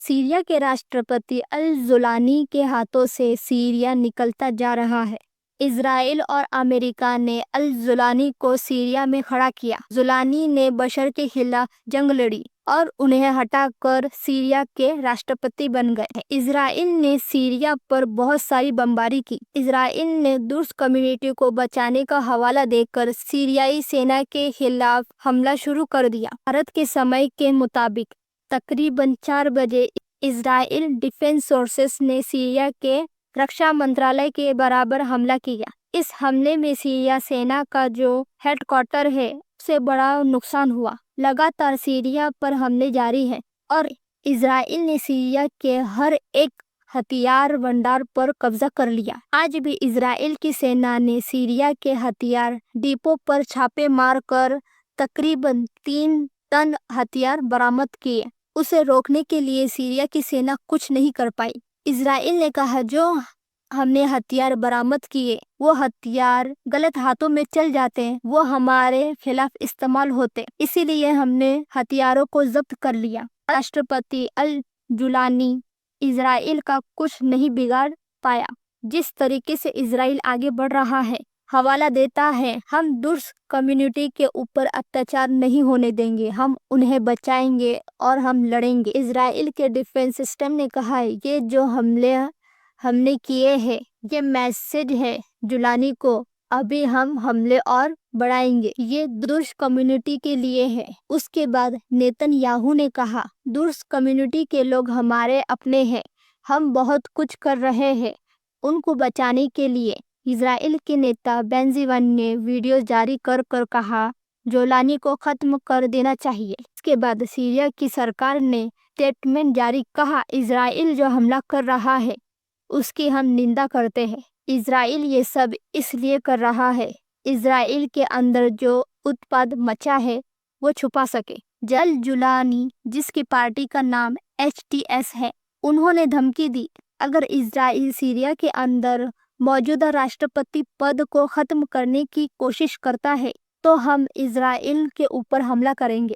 Syria के राष्ट्रपति अल-जुलानी के हाथों से सीरिया निकलता जा रहा है। इजराइल और अमेरिका ने अल-जुलानी को सीरिया में खड़ा किया। जुलानी ने बशर के खिलाफ जंग लड़ी और उन्हें हटाकर सीरिया के राष्ट्रपति बन गए। इजराइल ने सीरिया पर बहुत सारी बमबारी की। इजराइल ने दुर्स कम्युनिटी को बचाने का हवाला देकर सीरियाई सेना के खिलाफ हमला शुरू कर दिया। भारत के समय के मुताबिक तकरीबन 4 बजे इजराइल डिफेंस फोर्सेस ने सीरिया के रक्षा मंत्रालय के बराबर हमला किया। इस हमले में सीरिया सेना का जो हेडक्वार्टर है उसे बड़ा नुकसान हुआ। लगातार सीरिया पर हमले जारी हैं और इजराइल ने सीरिया के हर एक हथियार भंडार पर कब्जा कर लिया। आज भी इजराइल की सेना ने सीरिया के हथियार डिपो पर छापे मारकर तकरीबन 3 टन हथियार बरामद किए। उसे रोकने के लिए सीरिया की सेना कुछ नहीं कर पाई। इजराइल ने कहा जो हमने हथियार बरामद किए वो हथियार गलत हाथों में चल जाते हैं, वो हमारे खिलाफ इस्तेमाल होते, इसीलिए हमने हथियारों को जब्त कर लिया। राष्ट्रपति अल-जुलानी इजराइल का कुछ नहीं बिगाड़ पाया। जिस तरीके से इजराइल आगे बढ़ रहा है हवाला देता है हम दुर्स कम्युनिटी के ऊपर अत्याचार नहीं होने देंगे, हम उन्हें बचाएंगे और हम लड़ेंगे। इजराइल के डिफेंस सिस्टम ने कहा है ये जो हमने किए हैं ये मैसेज है जुलानी को, अभी हम हमले और बढ़ाएंगे, ये दुर्स कम्युनिटी के लिए है। उसके बाद नेतन्याहू ने कहा दुर्स कम्युनिटी के लोग हमारे अपने हैं, हम बहुत कुछ कर रहे हैं उनको बचाने के लिए। इजराइल के नेता बेंजीवन ने वीडियो जारी कर कहा जुलानी को खत्म कर देना चाहिए। इसके बाद सीरिया की सरकार ने स्टेटमेंट जारी कहा इजराइल जो हमला कर रहा है उसकी हम निंदा करते हैं। इजराइल ये सब इसलिए कर रहा है इजराइल के अंदर जो उत्पाद मचा है वो छुपा सके। जल जुलानी जिसकी पार्टी का नाम HTS है, उन्होंने धमकी दी अगर इजराइल सीरिया के अंदर मौजूदा राष्ट्रपति पद को खत्म करने की कोशिश करता है तो हम इजराइल के ऊपर हमला करेंगे।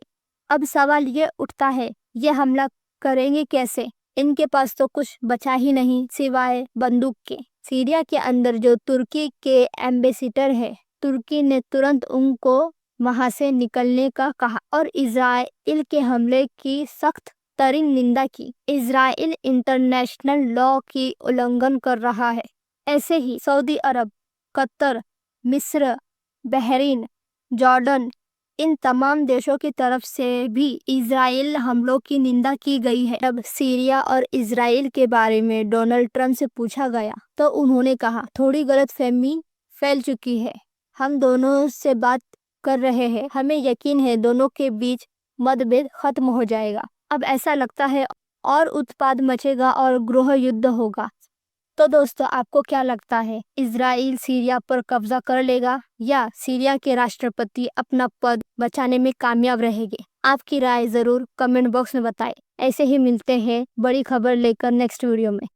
अब सवाल ये उठता है ये हमला करेंगे कैसे? इनके पास तो कुछ बचा ही नहीं सिवाय बंदूक के। सीरिया के अंदर जो तुर्की के एम्बेसडर है, तुर्की ने तुरंत उनको वहां से निकलने का कहा और इजराइल के हमले की सख्त तरीन निंदा की। इजराइल इंटरनेशनल लॉ की उल्लंघन कर रहा है। ऐसे ही सऊदी अरब, कतर, मिस्र, बहरीन, जॉर्डन इन तमाम देशों की तरफ से भी इजराइल हमलों की निंदा की गई है। जब सीरिया और इजराइल के बारे में डोनाल्ड ट्रंप से पूछा गया तो उन्होंने कहा थोड़ी गलतफहमी फैल चुकी है, हम दोनों से बात कर रहे हैं, हमें यकीन है दोनों के बीच मतभेद खत्म हो जाएगा। अब ऐसा लगता है और उत्पाद मचेगा और गृह युद्ध होगा। तो दोस्तों आपको क्या लगता है इजराइल सीरिया पर कब्जा कर लेगा या सीरिया के राष्ट्रपति अपना पद बचाने में कामयाब रहेंगे? आपकी राय जरूर कमेंट बॉक्स में बताएं। ऐसे ही मिलते हैं बड़ी खबर लेकर नेक्स्ट वीडियो में।